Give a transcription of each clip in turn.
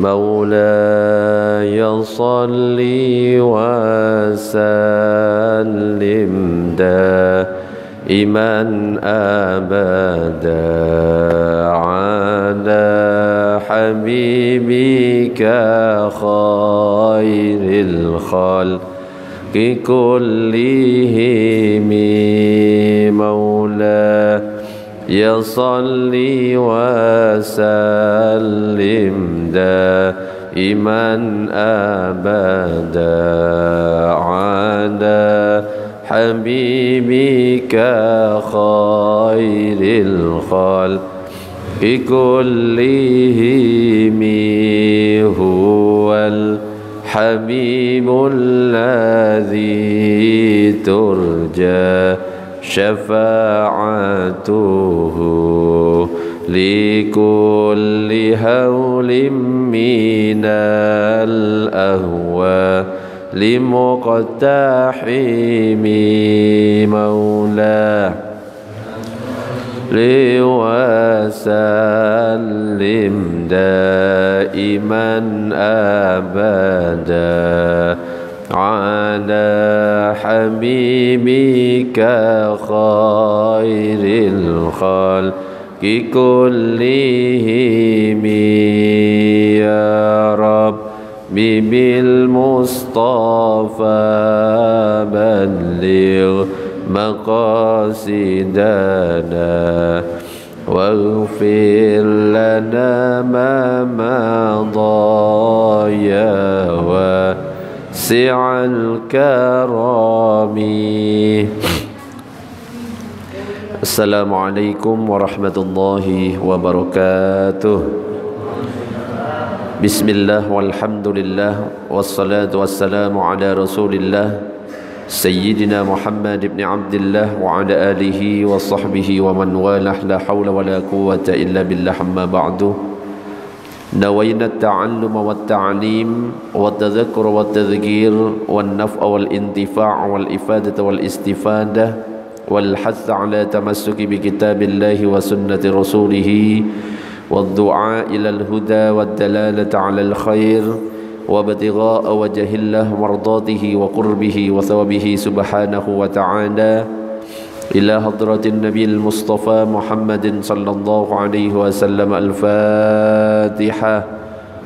مولاي صل وسلم دائما أبدا على حبيبك خير الخلق كلهم مولاي صل وسلم دائما أبدا على حبيبك خير الخلق كلهم هو الحبيب الذي ترجى شفاعته لكل هول من الأهوال لمقتحم مولاه وسلم دائما أبدا على حبيبك خير الخلق كلهم يا رب بالمصطفى بلغ مقاصدنا واغفر لنا ما مضى يا واسع الكرم. Assalamualaikum warahmatullahi wabarakatuh. Bismillah walhamdulillah wassalatu wassalamu ala rasulillah Sayyidina Muhammad ibn Abdillah wa ala alihi wa sahbihi wa man walah la hawla wa la quwwata illa billah amma ba'du. Nawayna at-ta'alluma wa at-ta'lim wa at-tadhakkura wa at-tadhkir wa an-naf'a wal intifa' wal ifadata wal istifadah والحث على تمسك بكتاب الله وسنة رسوله والدعاء إلى الهدى والدلالة على الخير وابتغاء وجه الله مرضاته وقربه وثوابه سبحانه وتعالى إلى حضرة النبي المصطفى محمد صلى الله عليه وسلم. الفاتحة.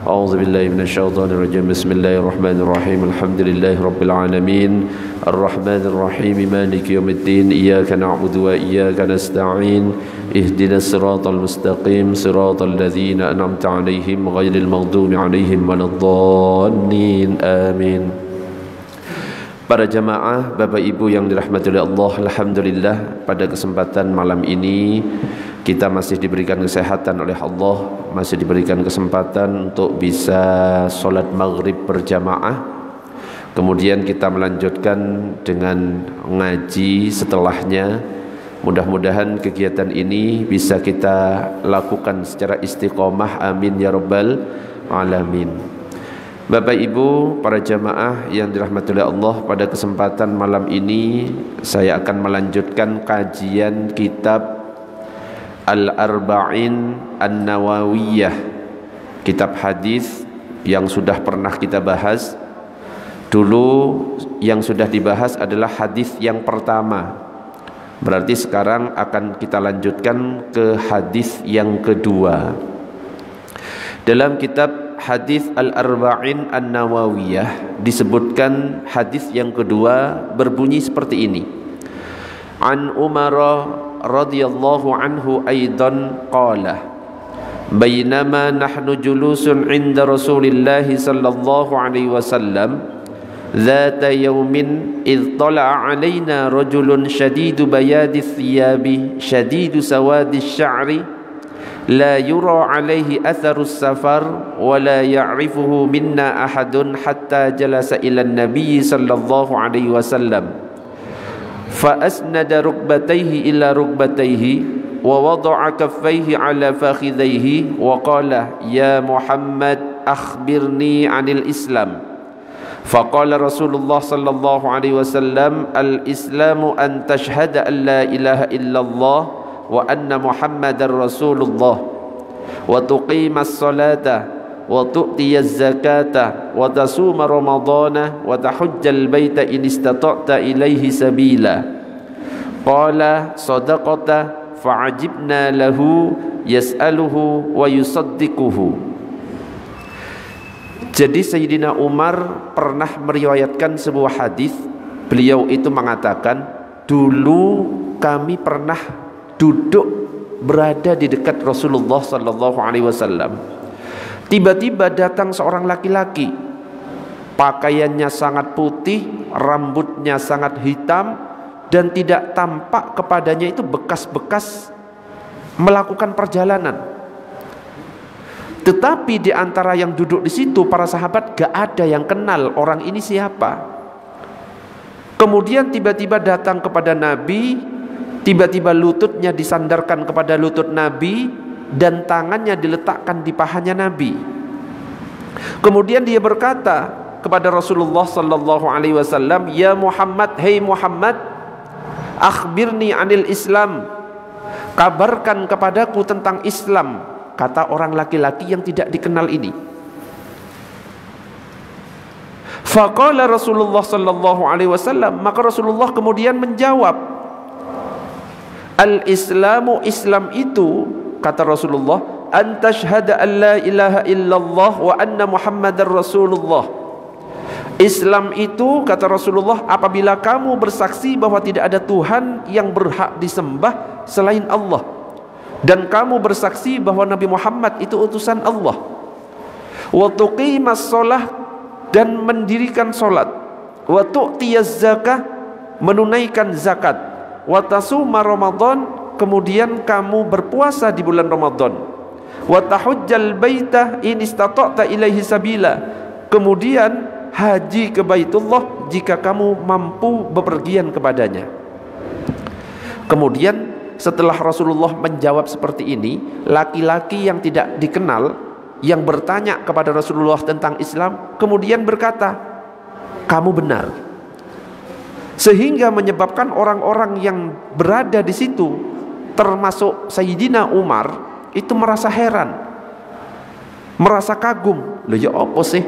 أعوذ بالله من الشيطان الرجيم. بسم الله الرحمن الرحيم. الحمد لله رب العالمين الرحمن الرحيم مالك يوم الدين إياك نعبد وإياك نستعين اهدنا الصراط المستقيم صراط الذين أنعمت عليهم غير المغضوب عليهم ولا الضالين آمين. Para jamaah, Bapak Ibu yang dirahmati oleh Allah, alhamdulillah pada kesempatan malam ini kita masih diberikan kesehatan oleh Allah, masih diberikan kesempatan untuk bisa sholat maghrib berjamaah. Kemudian kita melanjutkan dengan ngaji setelahnya. Mudah-mudahan kegiatan ini bisa kita lakukan secara istiqomah, amin ya rabbal alamin. Bapak Ibu, para jamaah yang dirahmati oleh Allah, pada kesempatan malam ini saya akan melanjutkan kajian kitab Al-Arba'in An-Nawawiyah, kitab hadis yang sudah pernah kita bahas. Dulu yang sudah dibahas adalah hadis yang pertama. Berarti sekarang akan kita lanjutkan ke hadis yang kedua. Dalam kitab hadis Al-Arba'in An-Nawawiyah disebutkan hadis yang kedua berbunyi seperti ini. An Umar radhiyallahu anhu aidan qala bainama nahnu julusun 'inda Rasulillah sallallahu alaihi wasallam dhata yawmin idh tala'a 'alaina rajulun shadidu bayadi thiyabi shadidu sawadi sya'ri la yura 'alaihi atharu safar wa la ya'rifuhu minna ahadun hatta jalasa ila an-nabiy sallallahu alaihi wasallam فأسند ركبتيه إلى ركبتيه ووضع كفيه على فخذيه وقال يا محمد أخبرني عن الإسلام فقال رسول الله صلى الله عليه وسلم الإسلام أن تشهد أن لا إله إلا الله وأن محمد رسول الله وتقيم الصلاة wa tu'tiyaz zakata wa tasuma ramadhana wa tahujjal baita in istata'ta ilaihi sabila. Qala sadaqata fa'ajibna lahu yas'aluhu wa yusaddiquhu. Jadi Sayyidina Umar pernah meriwayatkan sebuah hadis. Beliau itu mengatakan, dulu kami pernah duduk berada di dekat Rasulullah sallallahu alaihi wasallam. Tiba-tiba datang seorang laki-laki, pakaiannya sangat putih, rambutnya sangat hitam, dan tidak tampak kepadanya itu bekas-bekas melakukan perjalanan. Tetapi di antara yang duduk di situ, para sahabat gak ada yang kenal orang ini siapa. Kemudian tiba-tiba datang kepada Nabi, tiba-tiba lututnya disandarkan kepada lutut Nabi dan tangannya diletakkan di pahanya Nabi. Kemudian dia berkata kepada Rasulullah sallallahu alaihi wasallam, "Ya Muhammad, hei Muhammad, akhbirni anil Islam. Kabarkan kepadaku tentang Islam," kata orang laki-laki yang tidak dikenal ini. Faqala Rasulullah sallallahu alaihi wasallam, maka Rasulullah kemudian menjawab, "Al-Islamu, Islam itu," kata Rasulullah, "an tashhada an la ilaha illallah wa anna Muhammadar Rasulullah." Islam itu, kata Rasulullah, apabila kamu bersaksi bahwa tidak ada Tuhan yang berhak disembah selain Allah, dan kamu bersaksi bahwa Nabi Muhammad itu utusan Allah, wa tuqimas shalah, dan mendirikan salat, wa tu'tiyaz zakah, menunaikan zakat, wa tasuma Ramadan, kemudian kamu berpuasa di bulan Ramadan, wa tahujjal baita in istata'ta ilaihi sabila, kemudian haji ke Baitullah jika kamu mampu bepergian kepadanya. Kemudian setelah Rasulullah menjawab seperti ini, laki-laki yang tidak dikenal yang bertanya kepada Rasulullah tentang Islam kemudian berkata, "Kamu benar." Sehingga menyebabkan orang-orang yang berada di situ, termasuk Sayyidina Umar, itu merasa heran, merasa kagum. Loh, ya apa sih?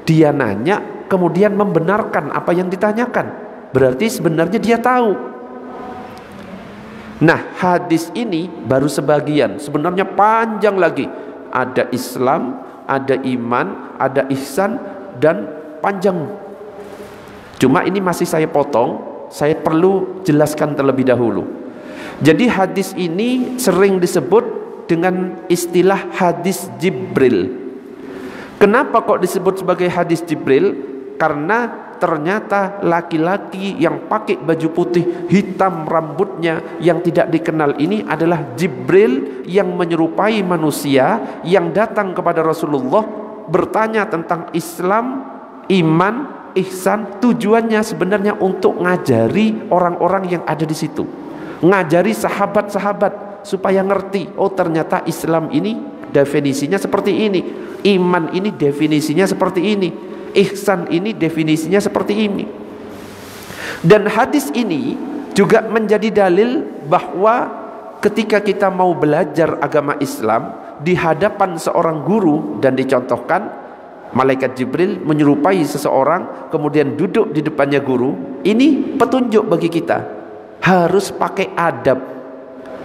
Dia nanya kemudian membenarkan apa yang ditanyakan. Berarti sebenarnya dia tahu. Nah, hadis ini baru sebagian, sebenarnya panjang lagi. Ada Islam, ada iman, ada ihsan, dan panjang. Cuma ini masih saya potong, saya perlu jelaskan terlebih dahulu. Jadi hadis ini sering disebut dengan istilah hadis Jibril. Kenapa kok disebut sebagai hadis Jibril? Karena ternyata laki-laki yang pakai baju putih, hitam rambutnya, yang tidak dikenal ini adalah Jibril yang menyerupai manusia, yang datang kepada Rasulullah bertanya tentang Islam, iman, ihsan. Tujuannya sebenarnya untuk ngajari orang-orang yang ada di situ, ngajari sahabat-sahabat supaya ngerti, oh ternyata Islam ini definisinya seperti ini, iman ini definisinya seperti ini, ihsan ini definisinya seperti ini. Dan hadis ini juga menjadi dalil bahwa ketika kita mau belajar agama Islam di hadapan seorang guru dan dicontohkan malaikat Jibril menyerupai seseorang kemudian duduk di depannya guru, ini petunjuk bagi kita harus pakai adab.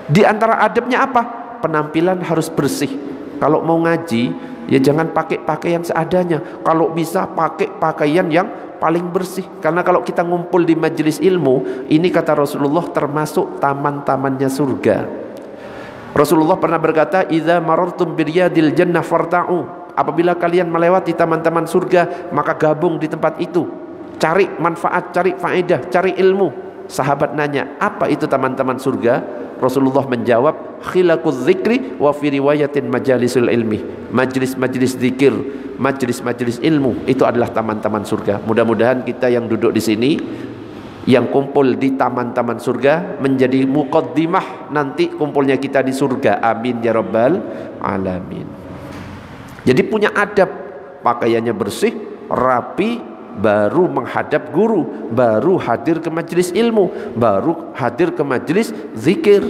Di antara adabnya apa? Penampilan harus bersih. Kalau mau ngaji, ya jangan pakai pakaian seadanya. Kalau bisa pakai pakaian yang paling bersih. Karena kalau kita ngumpul di majelis ilmu, ini kata Rasulullah termasuk taman-tamannya surga. Rasulullah pernah berkata, "Idza marartum biryadil jannah farta'u." Apabila kalian melewati taman-taman surga, maka gabung di tempat itu. Cari manfaat, cari faedah, cari ilmu. Sahabat nanya, "Apa itu taman-taman surga?" Rasulullah menjawab, "Khilaquz zikri wa fi riwayatin majalisul ilmi." Majlis-majlis zikir, majlis-majlis ilmu, itu adalah taman-taman surga. Mudah-mudahan kita yang duduk di sini, yang kumpul di taman-taman surga, menjadi muqaddimah nanti kumpulnya kita di surga. Amin ya rabbal alamin. Jadi punya adab, pakaiannya bersih, rapi, baru menghadap guru, baru hadir ke majelis ilmu, baru hadir ke majelis zikir.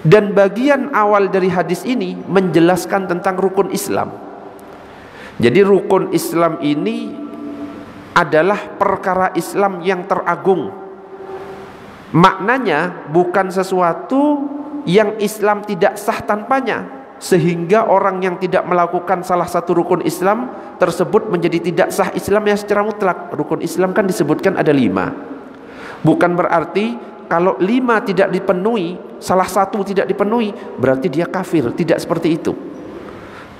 Dan bagian awal dari hadis ini menjelaskan tentang rukun Islam. Jadi rukun Islam ini adalah perkara Islam yang teragung. Maknanya bukan sesuatu yang Islam tidak sah tanpanya, sehingga orang yang tidak melakukan salah satu rukun Islam tersebut menjadi tidak sah Islamnya secara mutlak. Rukun Islam kan disebutkan ada 5. Bukan berarti kalau 5 tidak dipenuhi, salah satu tidak dipenuhi, berarti dia kafir. Tidak seperti itu.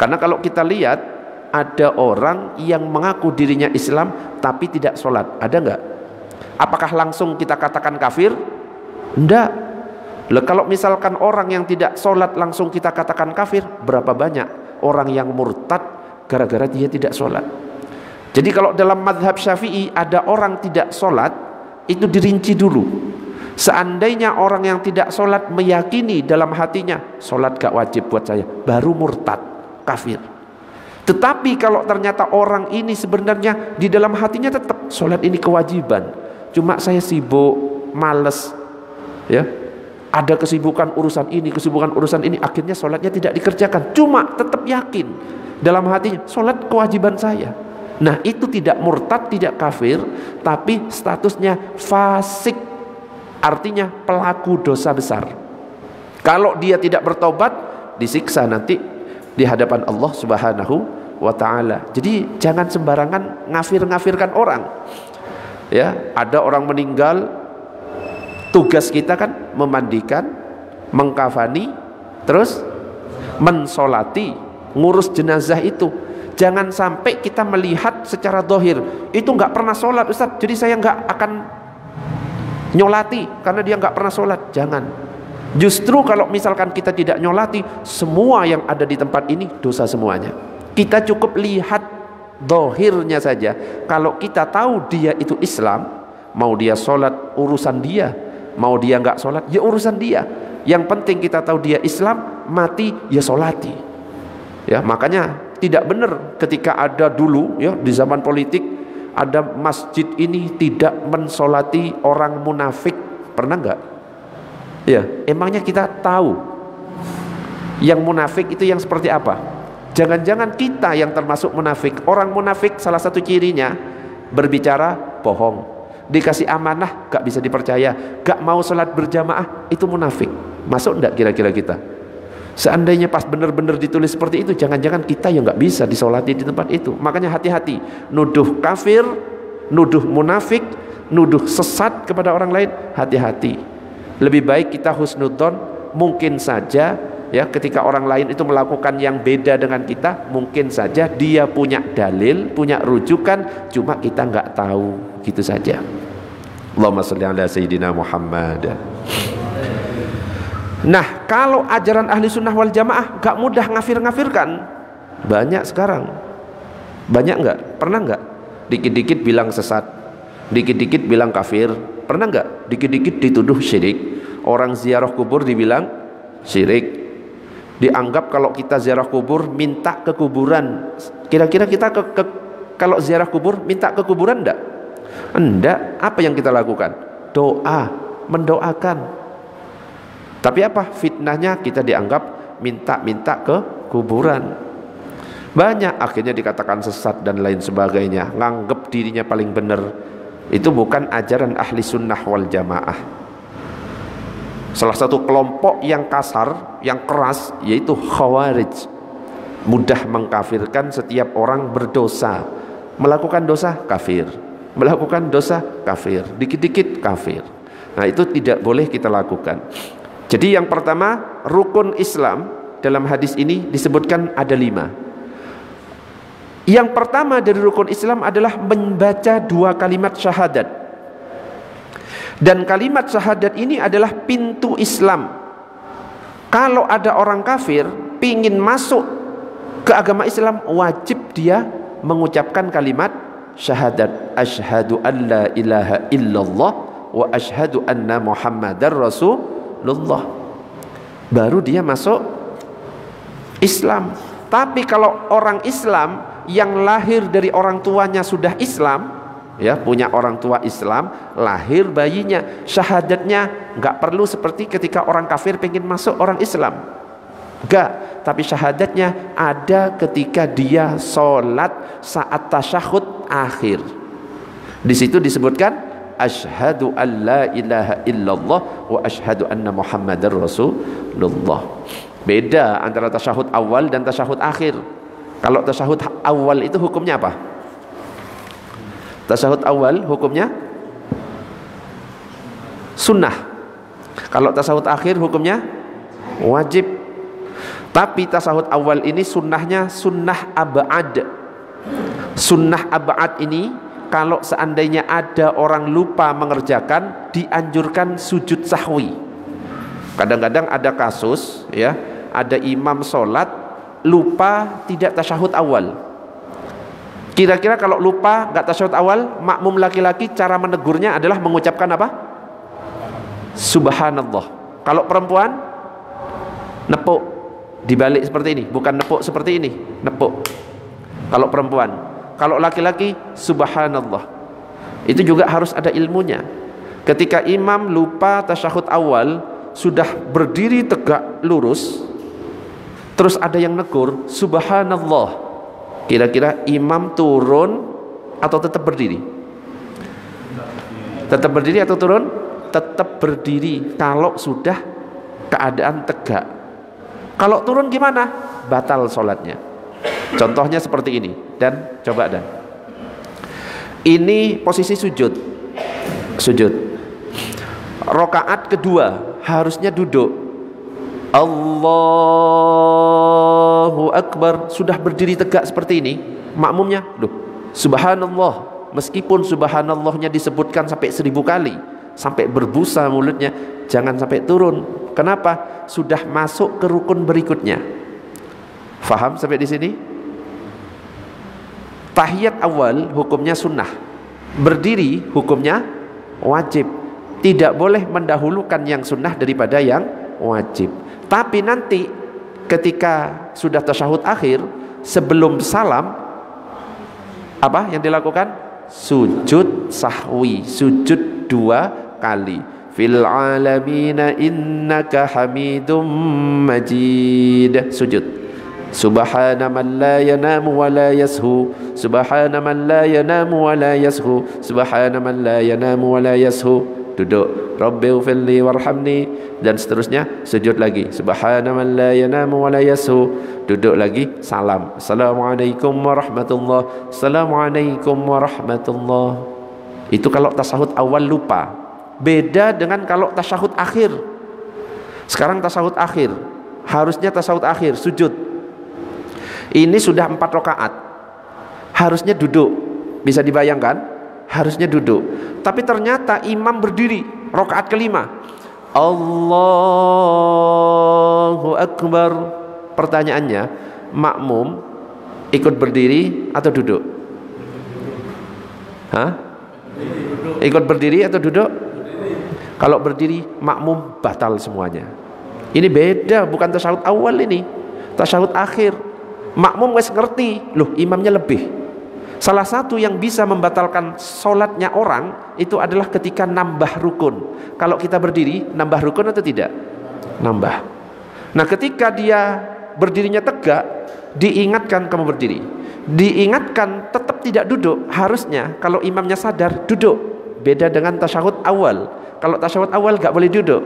Karena kalau kita lihat, ada orang yang mengaku dirinya Islam tapi tidak sholat. Ada nggak? Apakah langsung kita katakan kafir? Enggak. Kalau misalkan orang yang tidak sholat langsung kita katakan kafir, berapa banyak orang yang murtad gara-gara dia tidak sholat? Jadi kalau dalam mazhab Syafi'i ada orang tidak sholat, itu dirinci dulu. Seandainya orang yang tidak sholat meyakini dalam hatinya sholat gak wajib buat saya, baru murtad, kafir. Tetapi kalau ternyata orang ini sebenarnya di dalam hatinya tetap sholat ini kewajiban, cuma saya sibuk, males, ya, ada kesibukan urusan ini, akhirnya sholatnya tidak dikerjakan, cuma tetap yakin dalam hatinya sholat kewajiban saya. Nah, itu tidak murtad, tidak kafir, tapi statusnya fasik, artinya pelaku dosa besar. Kalau dia tidak bertobat, disiksa nanti di hadapan Allah Subhanahu wa ta'ala. Jadi jangan sembarangan ngafir-ngafirkan orang. Ya, ada orang meninggal, tugas kita kan memandikan, mengkafani, terus mensolati, ngurus jenazah itu. Jangan sampai kita melihat secara dohir, itu nggak pernah sholat Ustaz, jadi saya nggak akan nyolati karena dia nggak pernah sholat. Jangan. Justru kalau misalkan kita tidak nyolati, semua yang ada di tempat ini dosa semuanya. Kita cukup lihat dohirnya saja. Kalau kita tahu dia itu Islam, mau dia sholat urusan dia, mau dia nggak sholat ya urusan dia. Yang penting kita tahu dia Islam, mati ya sholati. Ya, makanya tidak benar ketika ada dulu ya di zaman politik ada masjid ini tidak mensolati orang munafik. Pernah nggak? Ya, emangnya kita tahu yang munafik itu yang seperti apa? Jangan-jangan kita yang termasuk munafik. Orang munafik salah satu cirinya berbicara bohong, dikasih amanah gak bisa dipercaya, gak mau sholat berjamaah, itu munafik. Masuk enggak kira-kira kita? Seandainya pas benar-benar ditulis seperti itu, jangan-jangan kita yang gak bisa disolati di tempat itu. Makanya hati-hati, nuduh kafir, nuduh munafik, nuduh sesat kepada orang lain, hati-hati. Lebih baik kita husnudzon. Mungkin saja ya ketika orang lain itu melakukan yang beda dengan kita, mungkin saja dia punya dalil, punya rujukan, cuma kita nggak tahu, gitu saja. Allahumma sholli ala sayyidina Muhammad. Nah, kalau ajaran ahli sunnah wal jamaah nggak mudah ngafir-ngafirkan. Banyak sekarang. Banyak nggak? Pernah nggak? Dikit-dikit bilang sesat, dikit-dikit bilang kafir. Pernah nggak? Dikit-dikit dituduh syirik. Orang ziarah kubur dibilang syirik. Dianggap kalau kita ziarah kubur minta ke kuburan. Kira-kira kita kalau ziarah kubur minta ke kuburan enggak? Enggak. Apa yang kita lakukan? Doa, mendoakan. Tapi apa? Fitnahnya kita dianggap minta-minta ke kuburan. Banyak akhirnya dikatakan sesat dan lain sebagainya, nganggep dirinya paling benar. Itu bukan ajaran ahli sunnah wal jamaah. Salah satu kelompok yang kasar, yang keras, yaitu khawarij, mudah mengkafirkan setiap orang berdosa. Melakukan dosa kafir, melakukan dosa kafir, dikit-dikit kafir. Nah, itu tidak boleh kita lakukan. Jadi yang pertama, rukun Islam dalam hadis ini disebutkan ada 5. Yang pertama dari rukun Islam adalah membaca 2 kalimat syahadat. Dan kalimat syahadat ini adalah pintu Islam. Kalau ada orang kafir pingin masuk ke agama Islam, wajib dia mengucapkan kalimat syahadat. Asyhadu an la ilaha illallah wa asyhadu anna muhammadar rasulullah. Baru dia masuk Islam. Tapi kalau orang Islam yang lahir dari orang tuanya sudah Islam, ya, punya orang tua Islam, lahir bayinya, syahadatnya nggak perlu seperti ketika orang kafir pengen masuk orang Islam. Enggak, tapi syahadatnya ada ketika dia sholat saat tasyahud akhir. Di situ disebutkan asyhadu an la ilaha illallah wa asyhadu anna muhammadar rasulullah. Beda antara tasyahud awal dan tasyahud akhir. Kalau tasyahud awal itu hukumnya apa? Tasyahud awal hukumnya sunnah. Kalau tasyahud akhir hukumnya wajib. Tapi tasahud awal ini sunnahnya sunnah ab'ad. Sunnah ab'ad ini kalau seandainya ada orang lupa mengerjakan, dianjurkan sujud sahwi. Kadang-kadang ada kasus ya, ada imam sholat lupa tidak tasyahud awal. Kira-kira kalau lupa nggak tasyahud awal, makmum laki-laki cara menegurnya adalah mengucapkan apa? Subhanallah. Kalau perempuan nepuk dibalik seperti ini, bukan nepuk seperti ini, nepuk. Kalau perempuan, kalau laki-laki subhanallah. Itu juga harus ada ilmunya. Ketika imam lupa tasyahud awal, sudah berdiri tegak lurus, terus ada yang negur subhanallah, kira-kira imam turun atau tetap berdiri? Tetap berdiri atau turun? Tetap berdiri kalau sudah keadaan tegak. Kalau turun gimana? Batal sholatnya. Contohnya seperti ini. Dan coba dan ini posisi sujud. Sujud. Rakaat kedua harusnya duduk. Allahu Akbar. Sudah berdiri tegak seperti ini, makmumnya, loh, subhanallah. Meskipun subhanallahnya disebutkan sampai 1000 kali, sampai berbusa mulutnya, jangan sampai turun. Kenapa? Sudah masuk ke rukun berikutnya. Faham sampai di sini? Tahiyat awal hukumnya sunnah. Berdiri hukumnya wajib. Tidak boleh mendahulukan yang sunnah daripada yang wajib. Tapi nanti ketika sudah tasyahud akhir, sebelum salam, apa yang dilakukan? Sujud sahwi, sujud 2 kali. Fil alamina innaka hamidum majid. Sujud. Subhana man la yanamu wa la yashu. Subhana man la yanamu wa la yashu. Subhana man la yanamu wa la yashu. Duduk. Rabbighfirli warhamni. Dan seterusnya sujud lagi. Subhana man la yanamu wa la yashu. Duduk lagi. Salam. Assalamualaikum warahmatullahi. Assalamualaikum warahmatullahi. Itu kalau tasahud awal lupa. Beda dengan kalau tasyahud akhir. Sekarang tasyahud akhir, harusnya tasyahud akhir sujud. Ini sudah 4 rakaat, harusnya duduk. Bisa dibayangkan? Harusnya duduk. Tapi ternyata imam berdiri rakaat kelima. Allahu Akbar. Pertanyaannya, makmum ikut berdiri atau duduk? Hah? Ikut berdiri atau duduk? Kalau berdiri makmum batal semuanya. Ini beda, bukan tasyahud awal ini, tasyahud akhir. Makmum wes ngerti, loh imamnya lebih. Salah satu yang bisa membatalkan sholatnya orang itu adalah ketika nambah rukun. Kalau kita berdiri, nambah rukun atau tidak? Nambah. Nah ketika dia berdirinya tegak, diingatkan kamu berdiri. Diingatkan tetap tidak duduk. Harusnya kalau imamnya sadar, duduk. Beda dengan tasyahud awal. Kalau tasyahud awal gak boleh duduk.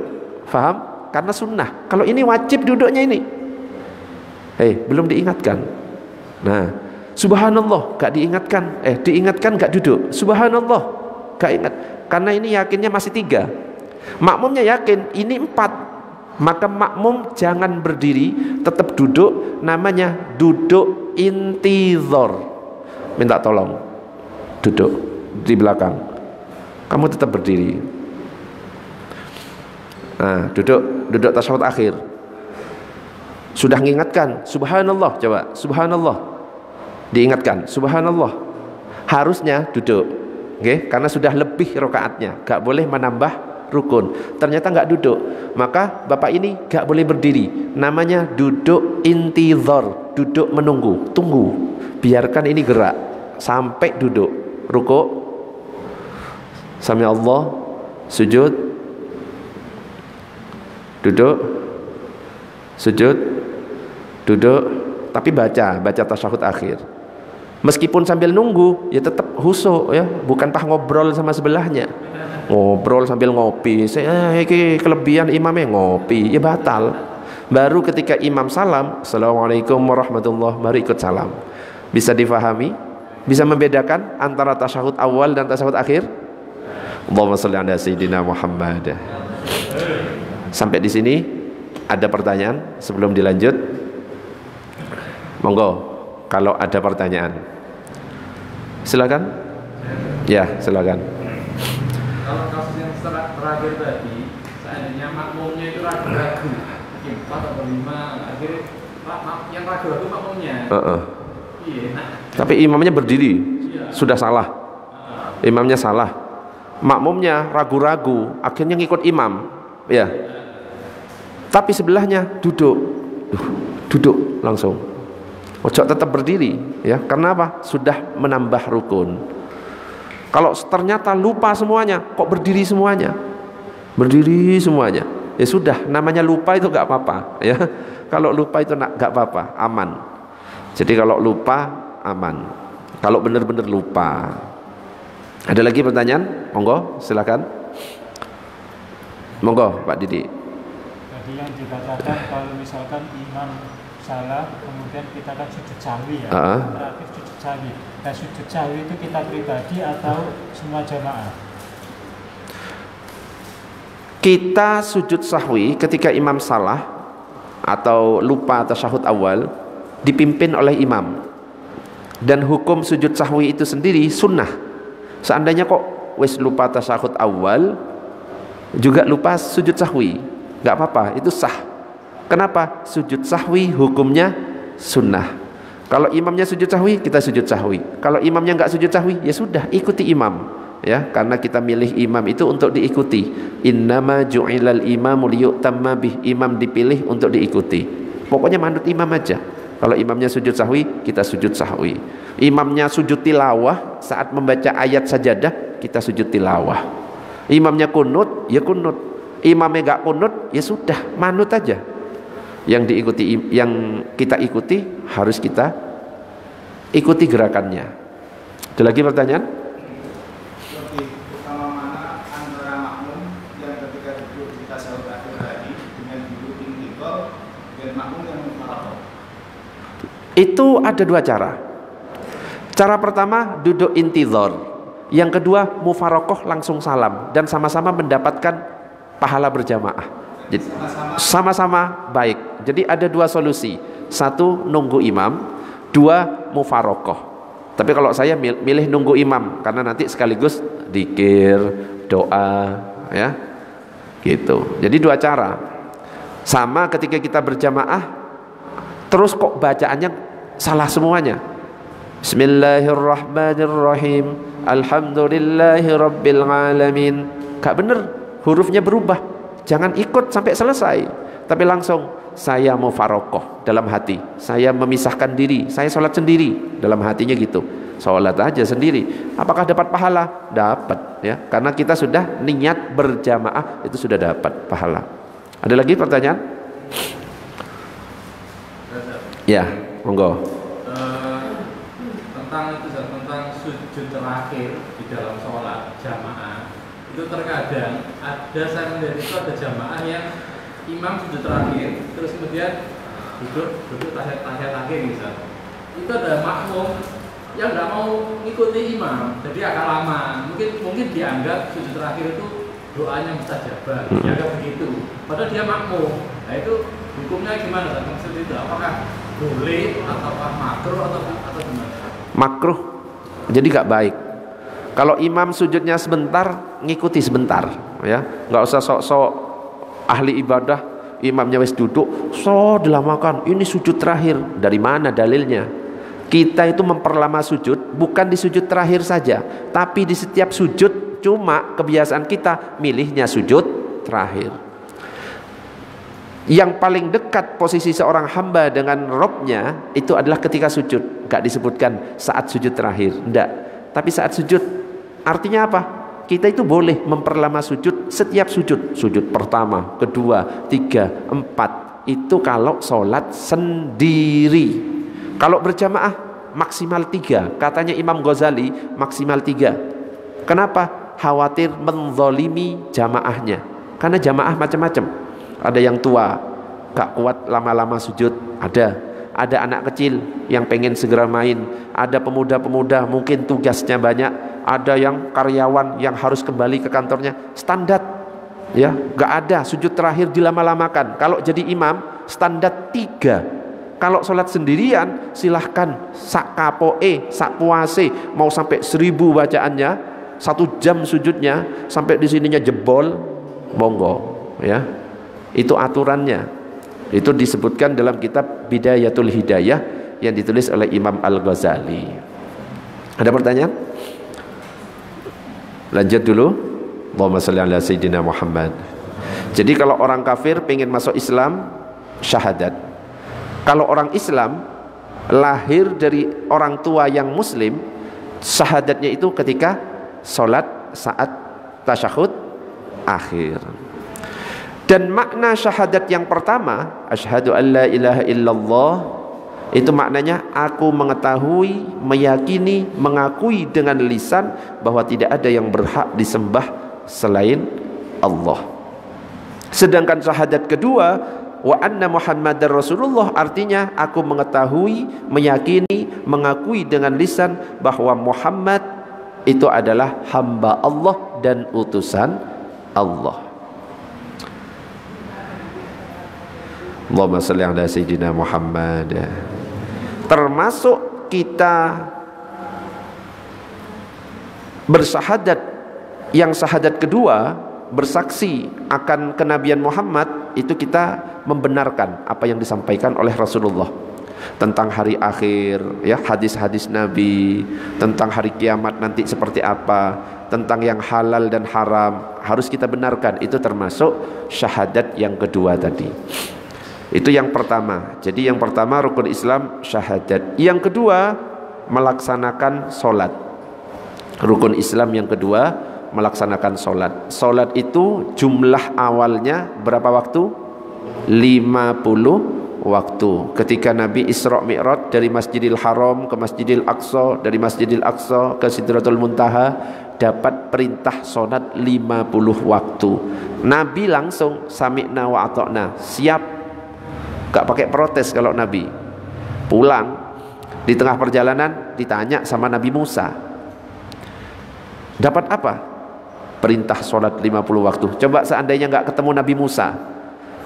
Faham? Karena sunnah. Kalau ini wajib duduknya ini. Belum diingatkan. Nah, subhanallah gak diingatkan. Diingatkan gak duduk. Subhanallah gak ingat. Karena ini yakinnya masih 3. Makmumnya yakin ini 4. Maka makmum jangan berdiri, tetap duduk. Namanya duduk intizor. Minta tolong. Duduk di belakang. Kamu tetap berdiri. Nah, duduk tasyahud akhir. Sudah mengingatkan, subhanallah, coba, subhanallah. Diingatkan, subhanallah. Harusnya duduk. Okay? Karena sudah lebih rakaatnya, gak boleh menambah rukun. Ternyata gak duduk. Maka bapak ini gak boleh berdiri. Namanya duduk intizar, duduk menunggu, tunggu. Biarkan ini gerak sampai duduk. Rukuk, sami Allah, sujud, duduk, sujud, duduk tapi baca tasyahud akhir. Meskipun sambil nunggu ya tetap khusyuk ya, bukan pah ngobrol sama sebelahnya. Ngobrol sambil ngopi. Iki kelebihan imamnya ngopi, ya batal. Baru ketika imam salam, assalamualaikum warahmatullahi, baru ikut salam. Bisa difahami? Bisa membedakan antara tasyahud awal dan tasyahud akhir? Allahumma shalli ala sayyidina Muhammad. Sampai di sini ada pertanyaan sebelum dilanjut? Monggo. Kalau ada pertanyaan, silakan. Ya, silakan. Kalau kasus yang terakhir tadi, seandainya makmumnya itu ragu-ragu, 4 atau 5, akhirnya yang ragu-ragu makmumnya. Iya. Tapi imamnya berdiri, sudah salah. Imamnya salah. Makmumnya ragu-ragu, akhirnya ngikut imam. Ya. Tapi sebelahnya duduk langsung. Ojo tetap berdiri ya, karena apa? Sudah menambah rukun. Kalau ternyata lupa semuanya, kok berdiri semuanya? Berdiri semuanya. Ya sudah, namanya lupa itu gak apa-apa ya. Kalau lupa itu gak apa-apa, aman. Jadi kalau lupa aman. Kalau benar-benar lupa. Ada lagi pertanyaan? Monggo, silakan. Monggo, Pak Didi. Tadi yang dikatakan kalau misalkan imam salah, kemudian kita kan sujud sahwi ya, terakhir sujud sahwi. Nah, sujud sahwi itu kita pribadi atau semua jamaah? Kita sujud sahwi ketika imam salah atau lupa tasyahud awal dipimpin oleh imam. Dan hukum sujud sahwi itu sendiri sunnah. Seandainya kok wis lupa tasyahud awal juga lupa sujud sahwi, nggak apa-apa, itu sah. Kenapa? Sujud sahwi hukumnya sunnah. Kalau imamnya sujud sahwi, kita sujud sahwi. Kalau imamnya nggak sujud sahwi, ya sudah ikuti imam. Ya, karena kita milih imam itu untuk diikuti. Innama ju'ilal imamu liyu'tamma bih. Imam dipilih untuk diikuti. Pokoknya manut imam aja. Kalau imamnya sujud sahwi, kita sujud sahwi. Imamnya sujud tilawah saat membaca ayat sajadah, kita sujud tilawah. Imamnya kunut, ya kunut. Imamnya nggak kunut, ya sudah, manut aja. Yang diikuti, yang kita ikuti harus kita ikuti gerakannya. Ada lagi pertanyaan? Lebih utama mana antara makmum yang ketika duduk di tasyahud akhir tadi dengan duduk intikal dan makmum yang maraton? Itu ada dua cara. Cara pertama duduk intizor, yang kedua mufarokoh langsung salam dan sama-sama mendapatkan pahala berjamaah. Sama-sama baik. Jadi ada dua solusi. Satu nunggu imam, dua mufarokoh. Tapi kalau saya milih nunggu imam karena nanti sekaligus dzikir, doa, ya, gitu. Jadi dua cara. Sama ketika kita berjamaah, terus kok bacaannya salah semuanya. Bismillahirrahmanirrahim. Alhamdulillahirabbil alamin. Gak bener, hurufnya berubah. Jangan ikut sampai selesai, tapi langsung saya mufarokoh dalam hati. Saya memisahkan diri, saya sholat sendiri dalam hatinya gitu. Sholat aja sendiri. Apakah dapat pahala? Dapat ya, karena kita sudah niat berjamaah, itu sudah dapat pahala. Ada lagi pertanyaan? Ya, monggo. Tentang sujud terakhir di dalam sholat jamaah, itu terkadang ada, saya melihat itu ada jamaah yang imam sujud terakhir terus kemudian duduk tahiyat akhir misalnya, itu ada makmum yang nggak mau ngikuti imam, jadi agak lama, mungkin dianggap sujud terakhir itu doanya mustajabah, dianggap begitu, padahal dia makmum. Nah itu hukumnya gimana? Maksud itu apakah boleh ataukah makruh atau gimana? Makruh, jadi gak baik. Kalau imam sujudnya sebentar, ngikuti sebentar, ya, nggak usah sok-sok ahli ibadah. Imamnya wis duduk, dilamakan. Ini sujud terakhir. Dari mana dalilnya? Kita itu memperlama sujud bukan di sujud terakhir saja, tapi di setiap sujud. Cuma kebiasaan kita milihnya sujud terakhir. Yang paling dekat posisi seorang hamba dengan Robnya itu adalah ketika sujud. Gak disebutkan saat sujud terakhir, enggak. Tapi saat sujud. Artinya apa? Kita itu boleh memperlama sujud setiap sujud. Sujud pertama, kedua, tiga, empat. itu kalau sholat sendiri. Kalau berjamaah maksimal 3. Katanya Imam Ghazali maksimal 3. Kenapa? Khawatir menzolimi jamaahnya. Karena jamaah macam-macam. Ada yang tua, gak kuat lama-lama sujud, ada anak kecil yang pengen segera main, ada pemuda-pemuda mungkin tugasnya banyak, ada yang karyawan yang harus kembali ke kantornya. Standar ya, gak ada sujud terakhir dilama-lamakan. Kalau jadi imam standar 3. Kalau sholat sendirian silahkan sak kapoe, sak puase, mau sampai 1000 bacaannya, 1 jam sujudnya, sampai di sininya jebol, monggo ya. Itu aturannya. Itu disebutkan dalam kitab Bidayatul Hidayah yang ditulis oleh Imam Al-Ghazali. Ada pertanyaan? Lanjut dulu. Allahumma shalli ala sayyidina Muhammad. Jadi kalau orang kafir pengen masuk Islam, syahadat. Kalau orang Islam lahir dari orang tua yang muslim, syahadatnya itu ketika sholat saat tasyahud akhir. Dan makna syahadat yang pertama, asyhadu an la ilaha illallah, itu maknanya aku mengetahui, meyakini, mengakui dengan lisan bahwa tidak ada yang berhak disembah selain Allah. Sedangkan syahadat kedua, wa anna Muhammadar Rasulullah, artinya aku mengetahui, meyakini, mengakui dengan lisan bahwa Muhammad itu adalah hamba Allah dan utusan Allah. Allahumma shalli ala sayyidina Muhammad. Termasuk kita bersyahadat yang syahadat kedua, bersaksi akan kenabian Muhammad, itu kita membenarkan apa yang disampaikan oleh Rasulullah tentang hari akhir ya, hadis-hadis Nabi, tentang hari kiamat nanti seperti apa, tentang yang halal dan haram, harus kita benarkan. Itu termasuk syahadat yang kedua tadi. Itu yang pertama. Jadi yang pertama rukun Islam syahadat. Yang kedua melaksanakan sholat. Rukun Islam yang kedua melaksanakan sholat. Sholat itu jumlah awalnya berapa waktu? 50 waktu. Ketika Nabi Isra Mi'raj dari Masjidil Haram ke Masjidil Aqsa, dari Masjidil Aqsa ke Sidratul Muntaha, dapat perintah sholat 50 waktu. Nabi langsung sami'na wa ata'na, siap. Gak pakai protes. Kalau Nabi pulang di tengah perjalanan ditanya sama Nabi Musa, dapat apa? Perintah sholat 50 waktu. Coba seandainya gak ketemu Nabi Musa,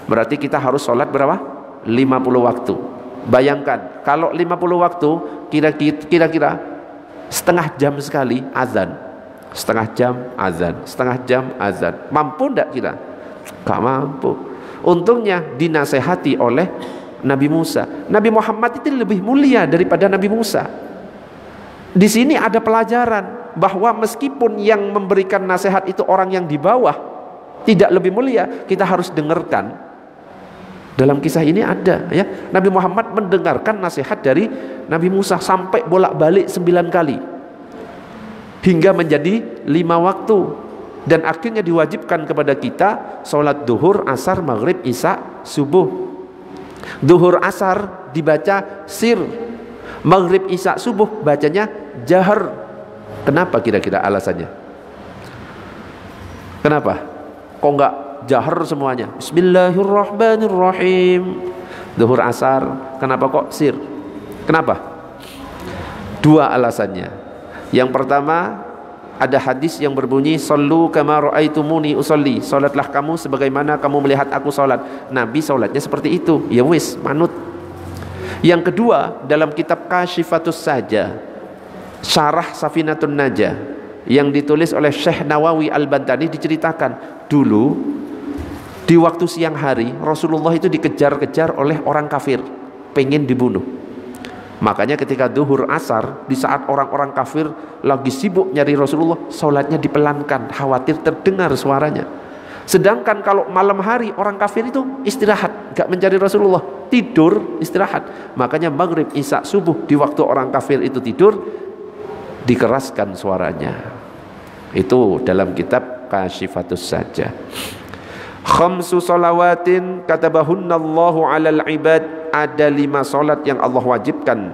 berarti kita harus sholat berapa? 50 waktu. Bayangkan kalau 50 waktu, kira-kira setengah jam sekali azan, setengah jam azan, setengah jam azan. Mampu gak kita? Gak mampu. Untungnya dinasehati oleh Nabi Musa. Nabi Muhammad itu lebih mulia daripada Nabi Musa. Di sini ada pelajaran bahwa meskipun yang memberikan nasihat itu orang yang di bawah, tidak lebih mulia, kita harus dengarkan. Dalam kisah ini ada ya, Nabi Muhammad mendengarkan nasihat dari Nabi Musa sampai bolak-balik 9 kali hingga menjadi 5 waktu. Dan akhirnya diwajibkan kepada kita sholat duhur, asar, maghrib, isya, subuh. Duhur, asar dibaca sir, maghrib, isya, subuh bacanya jahar. Kenapa kira-kira alasannya? Kenapa? Kok enggak jahar semuanya? Bismillahirrahmanirrahim. Duhur, asar, kenapa kok sir? Kenapa? 2 alasannya. Yang pertama, ada hadis yang berbunyi sallu kama raaitumuni usolli, salatlah kamu sebagaimana kamu melihat aku salat. Nabi salatnya seperti itu, ya wis manut. Yang kedua, dalam kitab Kashifatus Saja, Syarah Safinatun Najah yang ditulis oleh Syekh Nawawi Al-Bantani, diceritakan dulu di waktu siang hari Rasulullah itu dikejar-kejar oleh orang kafir, pengen dibunuh. Makanya ketika duhur asar, di saat orang-orang kafir lagi sibuk nyari Rasulullah, sholatnya dipelankan, khawatir terdengar suaranya. Sedangkan kalau malam hari orang kafir itu istirahat, gak mencari Rasulullah, tidur istirahat. Makanya maghrib, isya, subuh di waktu orang kafir itu tidur, dikeraskan suaranya. Itu dalam kitab Kashifatus Saja. Khamsu salawatin katabahunallahu 'alal ibad, ada 5 salat yang Allah wajibkan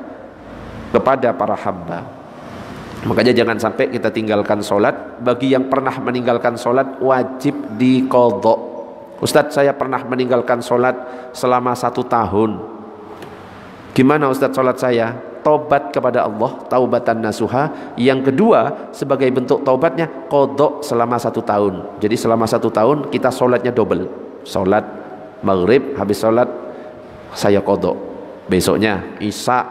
kepada para hamba. Makanya jangan sampai kita tinggalkan salat. Bagi yang pernah meninggalkan salat wajib diqadha. Ustadz, saya pernah meninggalkan salat selama 1 tahun. Gimana Ustadz salat saya? Taubat kepada Allah, taubatan nasuha. Yang kedua, sebagai bentuk taubatnya, qadha selama 1 tahun. Jadi selama 1 tahun kita sholatnya double. Sholat maghrib, habis sholat saya qadha. Besoknya isya,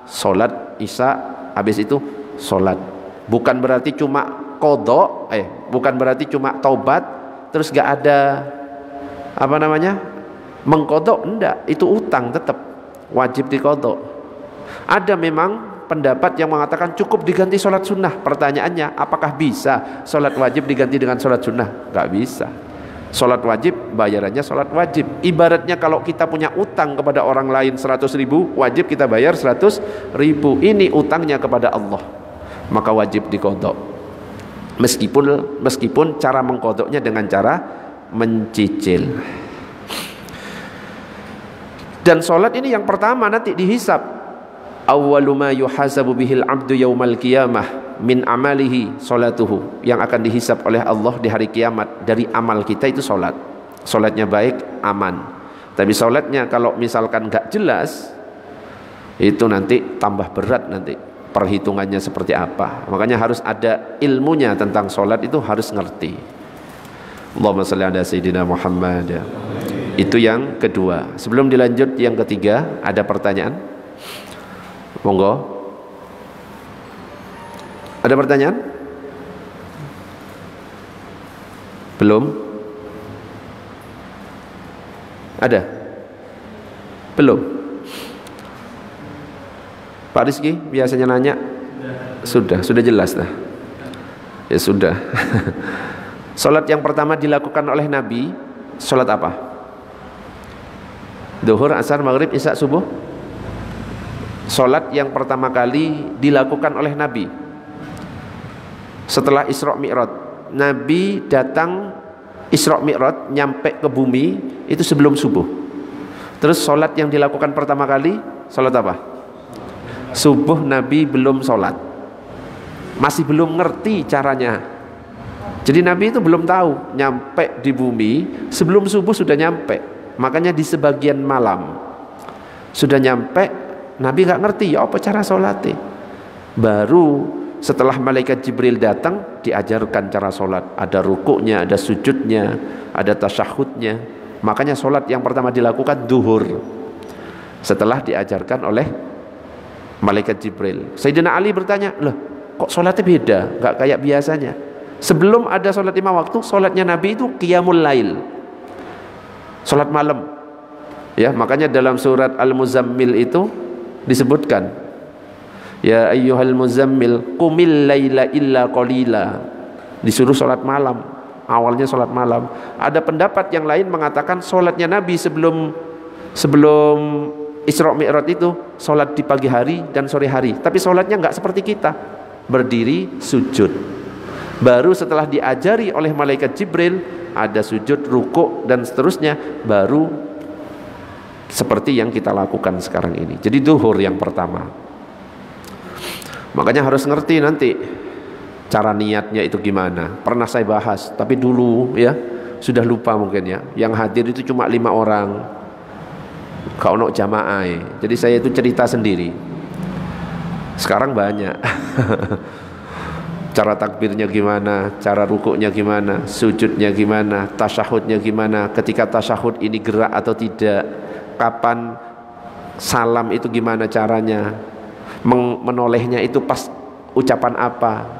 sholat isya, habis itu sholat. Bukan berarti cuma qadha, bukan berarti cuma taubat terus gak ada mengqadha. Enggak, itu utang, tetap wajib diqadha. Ada memang pendapat yang mengatakan cukup diganti sholat sunnah. Pertanyaannya, apakah bisa sholat wajib diganti dengan sholat sunnah? Gak bisa. Sholat wajib, bayarannya sholat wajib. Ibaratnya kalau kita punya utang kepada orang lain 100.000, wajib kita bayar 100.000. Ini utangnya kepada Allah, maka wajib diqadha. Meskipun cara mengqadhanya dengan cara mencicil. Dan sholat ini yang pertama nanti dihisab. Awwalu ma yuhasabu bihil abdu yaumal qiyamah min amalihi sholatuhu. Yang akan dihisab oleh Allah di hari kiamat dari amal kita itu sholat. Sholatnya baik, aman. Tapi sholatnya kalau misalkan gak jelas, itu nanti tambah berat nanti perhitungannya seperti apa. Makanya harus ada ilmunya tentang sholat, itu harus ngerti. Allahumma shalli ala sayyidina Muhammad. Itu yang kedua. Sebelum dilanjut yang ketiga, ada pertanyaan? Monggo. Ada pertanyaan? Belum? Ada? Belum? Pak Rizky biasanya nanya. Sudah jelas dah. Ya sudah. Salat yang pertama dilakukan oleh Nabi, salat apa? Zuhur, asar, maghrib, isya, subuh. Salat yang pertama kali dilakukan oleh Nabi setelah Isra Mi'raj. Nabi datang Isra Mi'raj, nyampe ke bumi itu sebelum subuh. Terus salat yang dilakukan pertama kali, salat apa? Subuh. Nabi belum salat, masih belum ngerti caranya. Jadi Nabi itu belum tahu, nyampe di bumi sebelum subuh sudah nyampe. Makanya di sebagian malam sudah nyampe, Nabi gak ngerti ya apa cara sholatnya. Baru setelah malaikat Jibril datang, diajarkan cara sholat. Ada rukuknya, ada sujudnya, ada tasyahudnya. Makanya sholat yang pertama dilakukan duhur, setelah diajarkan oleh malaikat Jibril. Sayyidina Ali bertanya, loh kok sholatnya beda, gak kayak biasanya? Sebelum ada sholat 5 waktu, sholatnya Nabi itu qiyamul lail, sholat malam. Ya, makanya dalam surat Al-Muzammil itu disebutkan, ya ayyuhal muzammil qumil laila illa qalila. Disuruh sholat malam, awalnya sholat malam. Ada pendapat yang lain mengatakan sholatnya Nabi sebelum Isra Mi'raj itu sholat di pagi hari dan sore hari. Tapi sholatnya nggak seperti kita, berdiri sujud. Baru setelah diajari oleh malaikat Jibril, ada sujud, rukuk dan seterusnya, baru seperti yang kita lakukan sekarang ini. Jadi duhur yang pertama. Makanya harus ngerti nanti cara niatnya itu gimana. Pernah saya bahas, tapi dulu ya sudah lupa mungkin ya. Yang hadir itu cuma 5 orang. Kau nok jamaah. Jadi saya itu cerita sendiri. Sekarang banyak. Cara takbirnya gimana, cara rukuknya gimana, sujudnya gimana, tasyahudnya gimana, ketika tasyahud ini gerak atau tidak, kapan salam itu gimana caranya, menolehnya itu pas ucapan apa,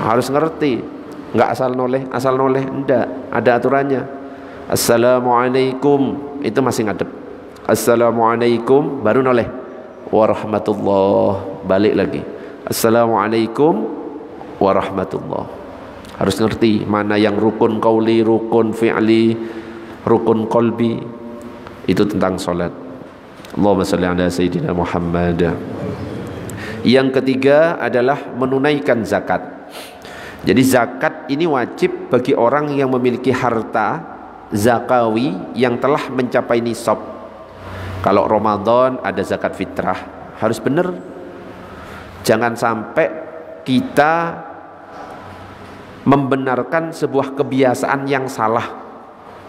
harus ngerti. Nggak asal noleh, enggak, ada aturannya. Assalamualaikum itu masih ngadep, assalamualaikum baru noleh, warahmatullah balik lagi, assalamualaikum warahmatullah. Harus ngerti mana yang rukun qauli, rukun fi'li, rukun qalbi. Itu tentang salat. Allahumma shalli ala sayyidina Muhammad. Yang ketiga adalah menunaikan zakat. Jadi zakat ini wajib bagi orang yang memiliki harta zakawi yang telah mencapai nisab. Kalau Ramadan ada zakat fitrah, harus benar. Jangan sampai kita membenarkan sebuah kebiasaan yang salah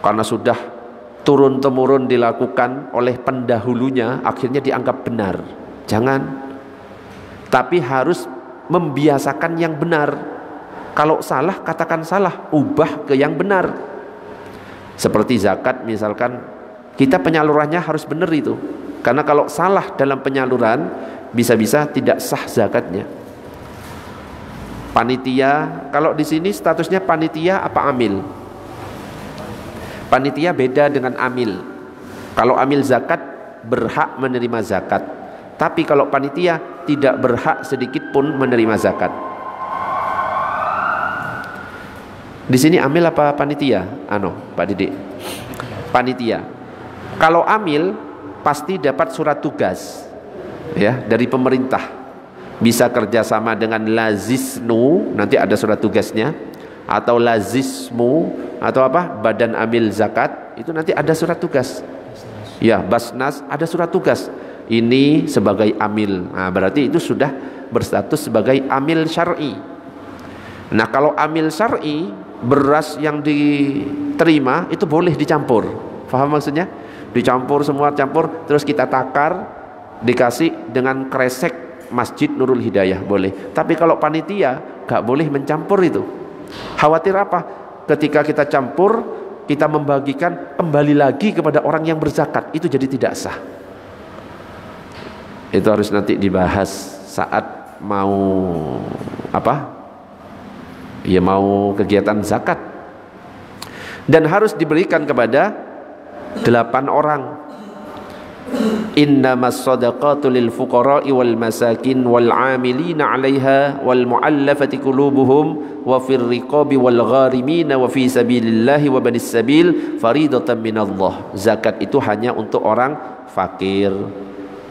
karena sudah turun-temurun dilakukan oleh pendahulunya, akhirnya dianggap benar. Jangan. Tapi harus membiasakan yang benar. Kalau salah, katakan salah, ubah ke yang benar. Seperti zakat misalkan, kita penyalurannya harus benar itu. Karena kalau salah dalam penyaluran, bisa-bisa tidak sah zakatnya. Panitia, kalau di sini statusnya panitia apa amil? Panitia beda dengan amil. Kalau amil zakat berhak menerima zakat, tapi kalau panitia tidak berhak sedikit pun menerima zakat. Di sini amil apa panitia? Pak Didik. Panitia. Kalau amil pasti dapat surat tugas, ya, dari pemerintah. Bisa kerjasama dengan lazisnu, nanti ada surat tugasnya, atau lazismu, atau apa? Badan amil zakat, itu nanti ada surat tugas. Ya, Basnas ada surat tugas. Ini sebagai amil. Nah, berarti itu sudah berstatus sebagai amil syar'i. Nah, kalau amil syar'i, beras yang diterima itu boleh dicampur. Paham maksudnya? Dicampur semua, campur, terus kita takar, dikasih dengan kresek Masjid Nurul Hidayah, boleh. Tapi kalau panitia gak boleh mencampur itu. Khawatir apa? Ketika kita campur, kita membagikan kembali lagi kepada orang yang berzakat, itu jadi tidak sah. Itu harus nanti dibahas saat mau apa? Ya, mau kegiatan zakat. Dan harus diberikan kepada 8 orang. Innamas shadaqatu lil fuqara'i wal masakin wal 'amilina 'alaiha wal mu'allafati qulubuhum wa fir riqabi wal gharimina wa fi sabilillahi wa banis sabil faridatan minallah. Zakat itu hanya untuk orang fakir,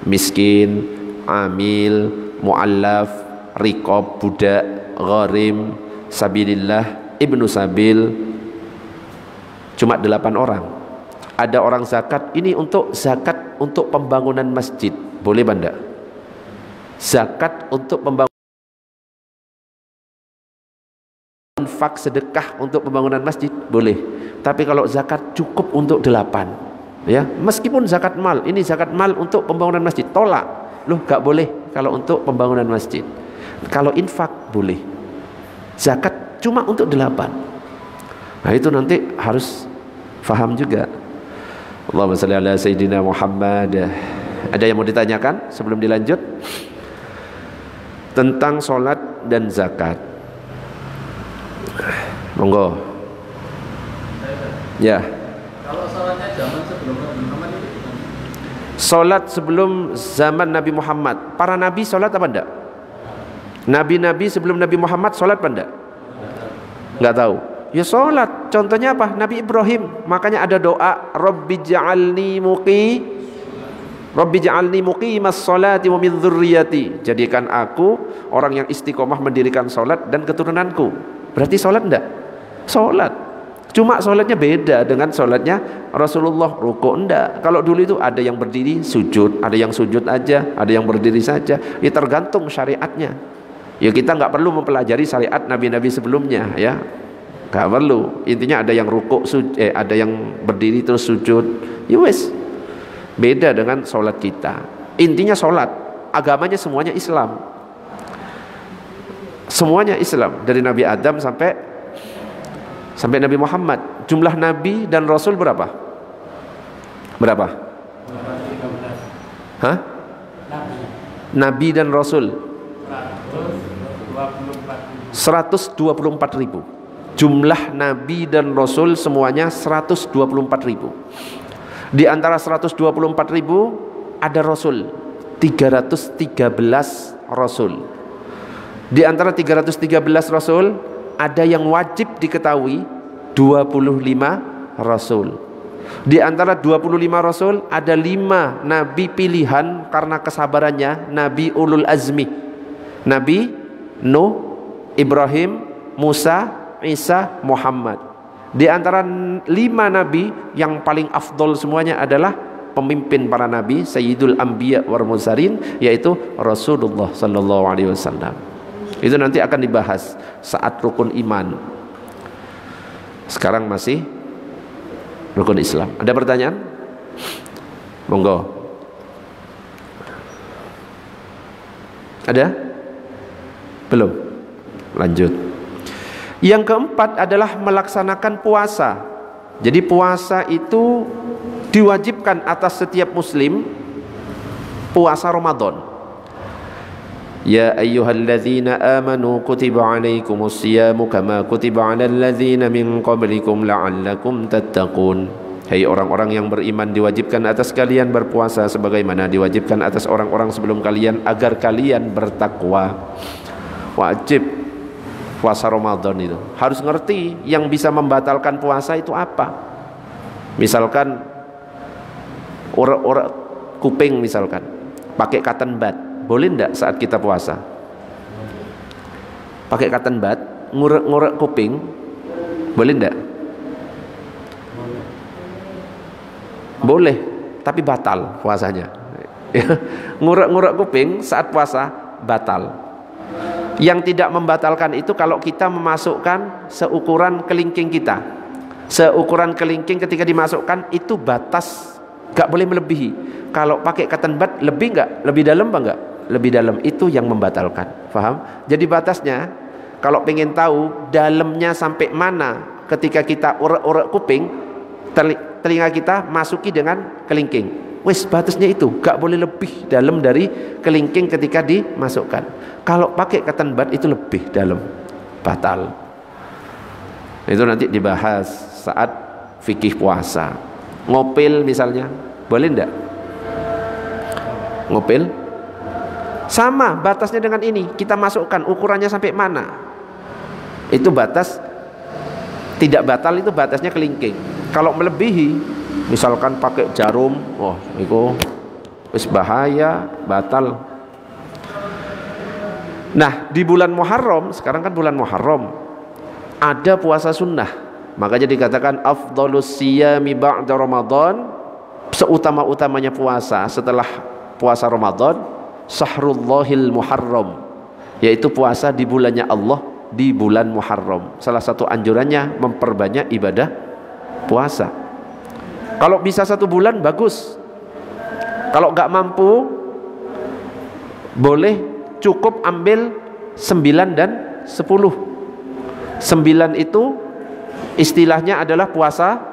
miskin, amil, mu'allaf, riqab, budak, gharim, sabilillah, ibnu sabil. Cuma 8 orang. Ada orang zakat, ini untuk zakat untuk pembangunan masjid, boleh banda? Zakat untuk pembangunan, infak sedekah untuk pembangunan masjid, boleh. Tapi kalau zakat cukup untuk 8, ya, meskipun zakat mal, ini zakat mal untuk pembangunan masjid, tolak. Loh, gak boleh kalau untuk pembangunan masjid. Kalau infak boleh. Zakat cuma untuk 8. Nah, itu nanti harus faham juga. Allahumma shalli ala sayyidina Muhammad. Ada yang mau ditanyakan sebelum dilanjut? Tentang sholat dan zakat. Monggo. Ya. Kalau sholatnya zaman sebelum Nabi Muhammad itu gimana? Sholat sebelum zaman Nabi Muhammad. Para nabi sholat apa enggak? Nabi-nabi sebelum Nabi Muhammad sholat apa enggak? Enggak tahu. Ya sholat. Contohnya apa? Nabi Ibrahim. Makanya ada doa, Rabbi ja'alni muqimas sholati wa min dzurriyyati. Jadikan aku orang yang istiqomah mendirikan sholat dan keturunanku. Berarti sholat enggak? Sholat. Cuma sholatnya beda dengan sholatnya Rasulullah. Ruku enggak. Kalau dulu itu ada yang berdiri sujud, ada yang sujud aja, ada yang berdiri saja. Ya tergantung syariatnya. Ya kita nggak perlu mempelajari syariat nabi-nabi sebelumnya, ya. Gak perlu. Intinya ada yang rukuk, ada yang berdiri terus sujud. Ya wes. Beda dengan sholat kita. Intinya sholat, agamanya semuanya Islam. Semuanya Islam, dari Nabi Adam sampai Nabi Muhammad. Jumlah nabi dan rasul berapa? Berapa? Hah? Nabi dan rasul 124.000. Jumlah nabi dan rasul semuanya 124.000. Di antara 124.000 ada rasul 313 rasul. Di antara 313 rasul ada yang wajib diketahui 25 rasul. Di antara 25 rasul ada 5 nabi pilihan karena kesabarannya, nabi ulul azmi. Nabi Nuh, Ibrahim, Musa, Isa, Muhammad. Di antara 5 nabi yang paling afdol semuanya adalah pemimpin para nabi, Sayyidul Anbiya wal Mursalin, yaitu Rasulullah sallallahu alaihi wasallam. Itu nanti akan dibahas saat rukun iman. Sekarang masih rukun Islam. Ada pertanyaan? Monggo. Ada? Belum? Lanjut. Yang keempat adalah melaksanakan puasa. Jadi puasa itu diwajibkan atas setiap muslim, puasa Ramadan. Ya ayyuhalladzina amanu kutiba alaikumus siyamu kama kutiba alal ladzina min qablikum la'allakum tattaqun. Hai orang-orang yang beriman, diwajibkan atas kalian berpuasa sebagaimana diwajibkan atas orang-orang sebelum kalian agar kalian bertakwa. Wajib puasa Ramadan itu. Harus ngerti yang bisa membatalkan puasa itu apa. Misalkan urat-urat kuping misalkan, pakai cotton bud, boleh enggak saat kita puasa? Pakai cotton bud, ngurek-ngurek kuping, boleh enggak? Boleh, tapi batal puasanya. Ngurek-ngurek kuping saat puasa batal. Yang tidak membatalkan itu kalau kita memasukkan seukuran kelingking kita. Seukuran kelingking ketika dimasukkan itu batas, gak boleh melebihi. Kalau pakai cotton bud lebih gak? Lebih dalam apa enggak? Lebih dalam, itu yang membatalkan. Paham? Jadi batasnya, kalau pengen tahu dalamnya sampai mana ketika kita urek-urek kuping, telinga kita masuki dengan kelingking. Wes batasnya itu, gak boleh lebih dalam dari kelingking ketika dimasukkan. Kalau pakai cotton bud itu lebih dalam, batal. Itu nanti dibahas saat fikih puasa. Ngopil misalnya, boleh enggak? Ngopil sama batasnya dengan ini, kita masukkan ukurannya sampai mana. Itu batas tidak batal, itu batasnya kelingking. Kalau melebihi, misalkan pakai jarum, oh itu wis bahaya, batal. Nah, di bulan Muharram, sekarang kan bulan Muharram, ada puasa sunnah. Makanya dikatakan afdhalus siyami ba'da Ramadan, seutama-utamanya puasa setelah puasa Ramadan, Sahrullahil Muharram, yaitu puasa di bulannya Allah di bulan Muharram. Salah satu anjurannya memperbanyak ibadah puasa. Kalau bisa 1 bulan bagus. Kalau nggak mampu, boleh cukup ambil 9 dan 10. 9 itu istilahnya adalah puasa